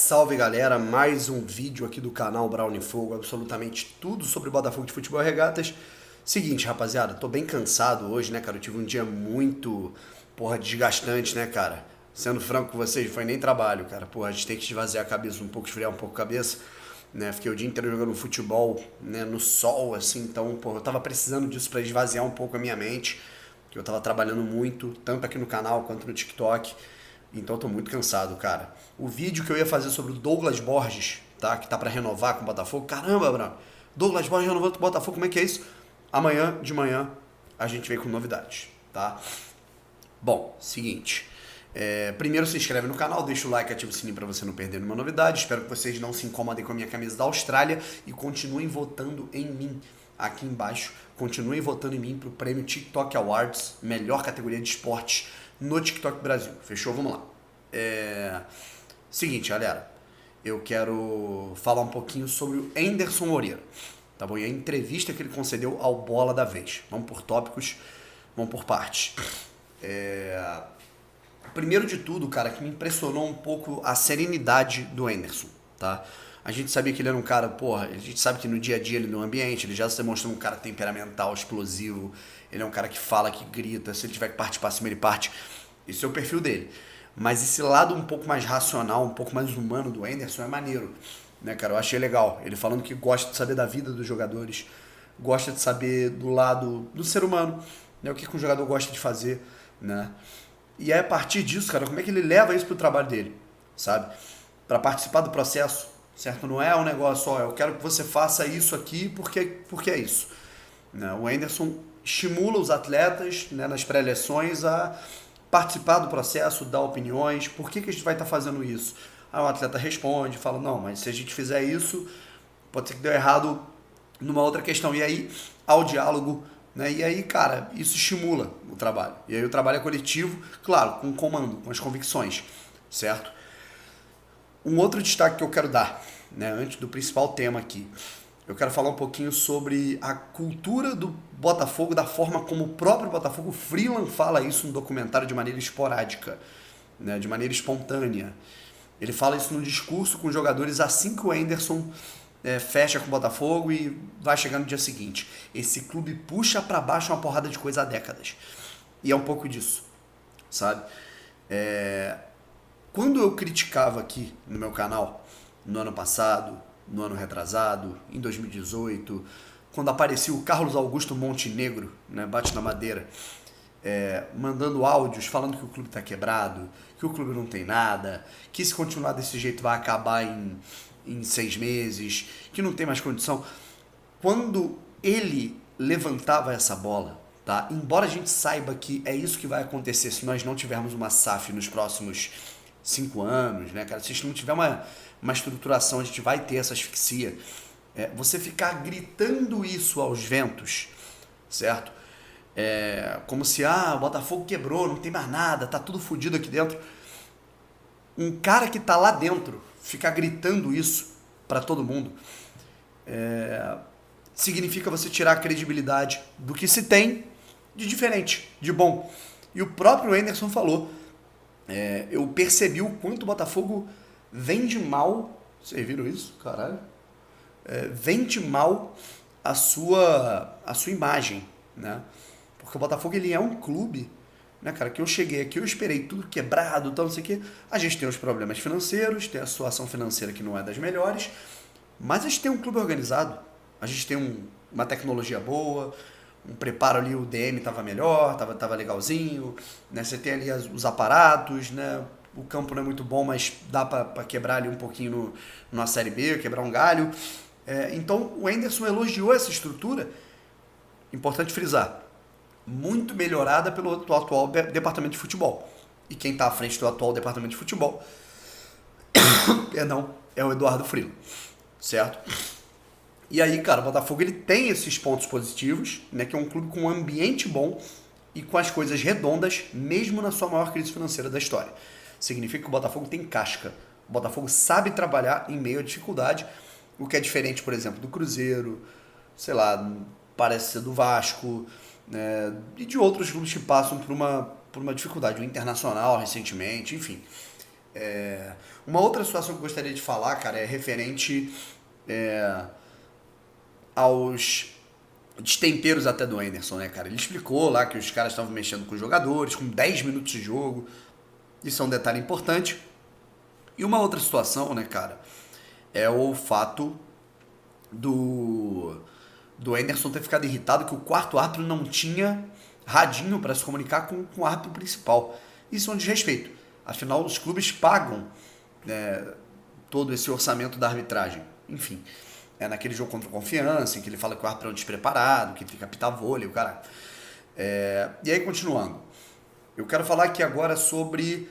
Salve galera, mais um vídeo aqui do canal Brownie Fogo, absolutamente tudo sobre Botafogo de Futebol e Regatas. Seguinte, rapaziada, tô bem cansado hoje, né, cara? Eu tive um dia muito, desgastante, né, cara? Sendo franco com vocês, foi nem trabalho, cara. Porra, a gente tem que esvaziar a cabeça um pouco, esfriar um pouco a cabeça, né? Fiquei o dia inteiro jogando futebol, né, no sol, assim, então, porra, eu tava precisando disso pra esvaziar um pouco a minha mente, que eu tava trabalhando muito, tanto aqui no canal quanto no TikTok. Então eu tô muito cansado, cara. O vídeo que eu ia fazer sobre o Douglas Borges, tá? Que tá pra renovar com o Botafogo. Caramba, Bruno. Douglas Borges renovando com o Botafogo, como é que é isso? Amanhã de manhã a gente vem com novidades, tá? Bom, seguinte. Primeiro se inscreve no canal, deixa o like, ativa o sininho pra você não perder nenhuma novidade. Espero que vocês não se incomodem com a minha camisa da Austrália e continuem votando em mim aqui embaixo. Continuem votando em mim pro prêmio TikTok Awards, melhor categoria de esportes no TikTok Brasil. Fechou? Vamos lá. Seguinte, galera. Eu quero falar um pouquinho sobre o Anderson Moreira. Tá bom? E a entrevista que ele concedeu ao Bola da Vez. Vamos por tópicos, vamos por partes. Primeiro de tudo, cara, que me impressionou um pouco a serenidade do Anderson, tá? A gente sabia que ele era um cara, porra, a gente sabe que no dia a dia, ele no ambiente, ele já se demonstrou um cara temperamental, explosivo, ele é um cara que fala, que grita, se ele tiver que partir pra cima, ele parte. Esse é o perfil dele. Mas esse lado um pouco mais racional, um pouco mais humano do Anderson é maneiro, né, cara? Eu achei legal. Ele falando que gosta de saber da vida dos jogadores, gosta de saber do lado do ser humano, né, o que um jogador gosta de fazer, né? E aí, a partir disso, cara, como é que ele leva isso pro trabalho dele, sabe? Pra participar do processo, certo? Não é um negócio, ó, eu quero que você faça isso aqui porque é isso. Né? O Anderson estimula os atletas, né, nas pré-eleções a participar do processo, dar opiniões, por que a gente vai estar fazendo isso? Aí o atleta responde, fala, não, mas se a gente fizer isso, pode ser que deu errado numa outra questão. E aí, há o diálogo, né? E aí, cara, isso estimula o trabalho. E aí o trabalho é coletivo, claro, com comando, com as convicções, certo? Um outro destaque que eu quero dar, né, antes do principal tema aqui, eu quero falar um pouquinho sobre a cultura do Botafogo, da forma como o próprio Botafogo Freeland fala isso no documentário de maneira esporádica, né, de maneira espontânea. Ele fala isso no discurso com os jogadores assim que o Anderson fecha com o Botafogo e vai chegar no dia seguinte. Esse clube puxa pra baixo uma porrada de coisa há décadas. E é um pouco disso, sabe? Quando eu criticava aqui no meu canal, no ano passado, no ano retrasado, em 2018, quando aparecia o Carlos Augusto Montenegro, né, bate na madeira, mandando áudios falando que o clube está quebrado, que o clube não tem nada, que se continuar desse jeito vai acabar em 6 meses, que não tem mais condição. Quando ele levantava essa bola, tá? Embora a gente saiba que é isso que vai acontecer se nós não tivermos uma SAF nos próximos 5 anos, né, cara? Se a gente não tiver uma estruturação, a gente vai ter essa asfixia. Você ficar gritando isso aos ventos, certo? Como se, o Botafogo quebrou, não tem mais nada, tá tudo fodido aqui dentro. Um cara que tá lá dentro ficar gritando isso pra todo mundo significa você tirar a credibilidade do que se tem de diferente, de bom. E o próprio Anderson falou, eu percebi o quanto o Botafogo vende mal, vocês viram isso? Caralho. Vende mal a sua imagem, né? Porque o Botafogo, ele é um clube, né, cara, que eu cheguei aqui, eu esperei tudo quebrado, tal, não sei o quê. A gente tem os problemas financeiros, tem a situação financeira que não é das melhores, mas a gente tem um clube organizado, a gente tem uma tecnologia boa, um preparo ali, o DM tava melhor, tava legalzinho, né? Você tem ali os aparatos, né? O campo não é muito bom, mas dá pra quebrar ali um pouquinho na Série B, quebrar um galho. Então o Anderson elogiou essa estrutura, importante frisar, muito melhorada pelo atual departamento de futebol. E quem está à frente do atual departamento de futebol é o Eduardo Freeland, certo? E aí, cara, o Botafogo, ele tem esses pontos positivos, né, que é um clube com um ambiente bom e com as coisas redondas, mesmo na sua maior crise financeira da história. Significa que o Botafogo tem casca. O Botafogo sabe trabalhar em meio à dificuldade, o que é diferente, por exemplo, do Cruzeiro, sei lá, parece ser do Vasco, né, e de outros clubes que passam por uma dificuldade, o Internacional recentemente, enfim. Uma outra situação que eu gostaria de falar, cara, é referente aos destemperos até do Anderson, né, cara? Ele explicou lá que os caras estavam mexendo com os jogadores, com 10 minutos de jogo. Isso é um detalhe importante. E uma outra situação, né, cara, é o fato do Anderson ter ficado irritado que o quarto árbitro não tinha radinho para se comunicar com o árbitro principal. Isso é um desrespeito. Afinal, os clubes pagam, né, todo esse orçamento da arbitragem. Enfim, é naquele jogo contra o Confiança, em que ele fala que o árbitro é um despreparado, que tem que apitar vôlei, o cara. E aí, continuando. Eu quero falar aqui agora sobre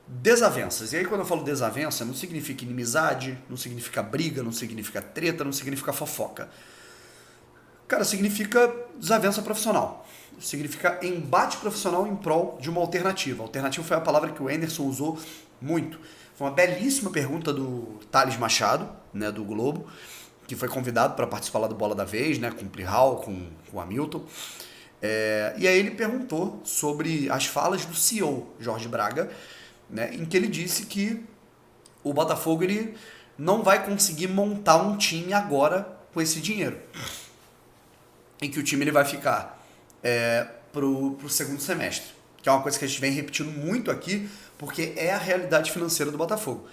desavenças. E aí, quando eu falo desavença, não significa inimizade, não significa briga, não significa treta, não significa fofoca. Cara, significa desavença profissional. Significa embate profissional em prol de uma alternativa. Alternativa foi a palavra que o Anderson usou muito. Foi uma belíssima pergunta do Thales Machado, né, do Globo, que foi convidado para participar lá do Bola da Vez, né, com o Plihal, com o Hamilton. E aí ele perguntou sobre as falas do CEO, Jorge Braga, né, em que ele disse que o Botafogo ele não vai conseguir montar um time agora com esse dinheiro. Em que o time ele vai ficar pro segundo semestre. Que é uma coisa que a gente vem repetindo muito aqui, porque é a realidade financeira do Botafogo.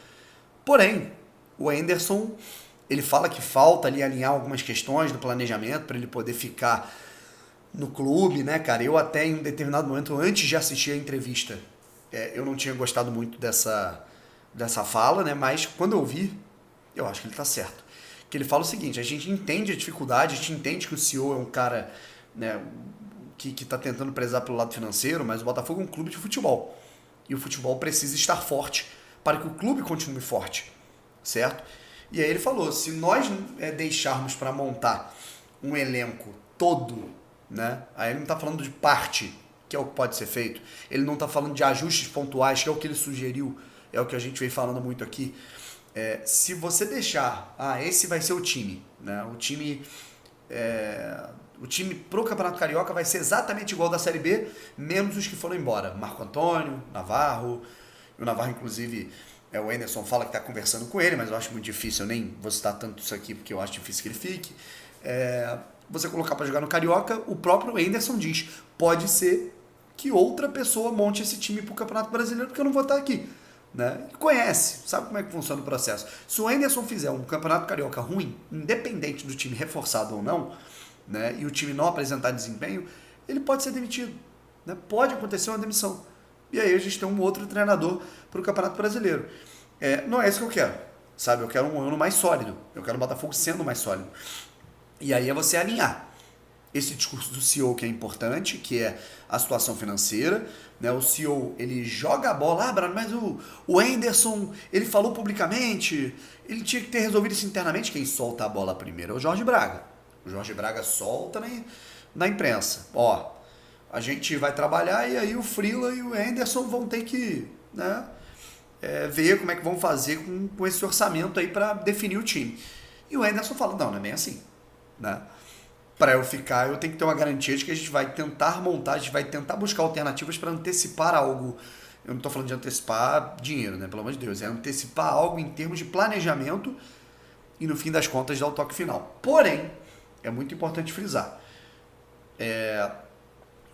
Porém, o Anderson, ele fala que falta ali alinhar algumas questões do planejamento para ele poder ficar no clube, né, cara? Eu até em um determinado momento, antes de assistir a entrevista, eu não tinha gostado muito dessa fala, né? Mas quando eu vi, eu acho que ele tá certo. Que ele fala o seguinte: a gente entende a dificuldade, a gente entende que o CEO é um cara, né, que está tentando prezar pelo lado financeiro, mas o Botafogo é um clube de futebol. E o futebol precisa estar forte para que o clube continue forte, certo? E aí ele falou, se nós deixarmos para montar um elenco todo, né? Aí ele não está falando de parte, que é o que pode ser feito. Ele não está falando de ajustes pontuais, que é o que ele sugeriu, é o que a gente vem falando muito aqui. Se você deixar, esse vai ser o time, né? O time pro Campeonato Carioca vai ser exatamente igual ao da Série B, menos os que foram embora. Marco Antônio, Navarro. O Navarro, inclusive, o Anderson fala que está conversando com ele, mas eu acho muito difícil, eu nem vou citar tanto isso aqui, porque eu acho difícil que ele fique. Você colocar para jogar no Carioca, o próprio Anderson diz, pode ser que outra pessoa monte esse time pro Campeonato Brasileiro, porque eu não vou estar aqui. Né? Conhece, sabe como é que funciona o processo. Se o Anderson fizer um Campeonato Carioca ruim, independente do time reforçado ou não, né, e o time não apresentar desempenho, ele pode ser demitido, né? Pode acontecer uma demissão. E aí a gente tem um outro treinador para o Campeonato Brasileiro. Não é isso que eu quero, sabe? Eu quero um ano mais sólido, eu quero o Botafogo sendo mais sólido. E aí é você alinhar esse discurso do CEO, que é importante, que é a situação financeira, né? O CEO, ele joga a bola, mas o Anderson, ele falou publicamente, ele tinha que ter resolvido isso internamente. Quem solta a bola primeiro é o Jorge Braga. O Jorge Braga solta na imprensa. A gente vai trabalhar e aí o Frila e o Anderson vão ter que, né, ver como é que vão fazer com esse orçamento aí para definir o time. E o Anderson fala, não é bem assim, né? Para eu ficar, eu tenho que ter uma garantia de que a gente vai tentar montar, a gente vai tentar buscar alternativas para antecipar algo. Eu não estou falando de antecipar dinheiro, né? Pelo amor de Deus. É antecipar algo em termos de planejamento e, no fim das contas, dar o toque final. Porém, é muito importante frisar.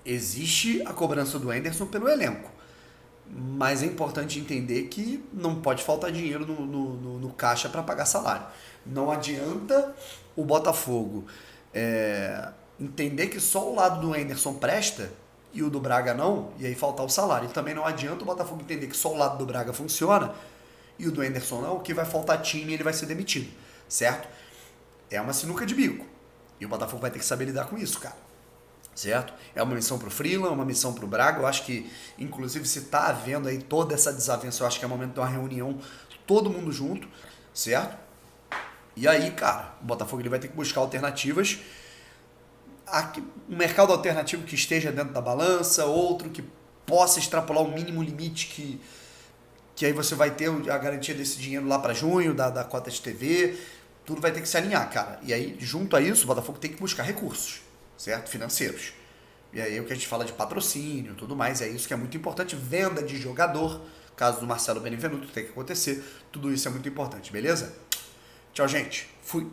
Existe a cobrança do Anderson pelo elenco. Mas é importante entender que não pode faltar dinheiro no caixa para pagar salário. Não adianta o Botafogo entender que só o lado do Anderson presta e o do Braga não, e aí faltar o salário. E também não adianta o Botafogo entender que só o lado do Braga funciona e o do Anderson não, que vai faltar time e ele vai ser demitido, certo? É uma sinuca de bico. E o Botafogo vai ter que saber lidar com isso, cara. Certo? É uma missão pro Freeland, uma missão pro Braga. Eu acho que, inclusive, se tá havendo aí toda essa desavença, eu acho que é o momento de uma reunião, todo mundo junto, certo? E aí, cara, o Botafogo ele vai ter que buscar alternativas. Um mercado alternativo que esteja dentro da balança, outro que possa extrapolar o mínimo limite que aí você vai ter a garantia desse dinheiro lá para junho, da cota de TV. Tudo vai ter que se alinhar, cara. E aí, junto a isso, o Botafogo tem que buscar recursos, certo? Financeiros. E aí o que a gente fala de patrocínio e tudo mais, é isso que é muito importante. Venda de jogador, caso do Marcelo Benevenuto tem que acontecer. Tudo isso é muito importante, beleza? Tchau, gente. Fui.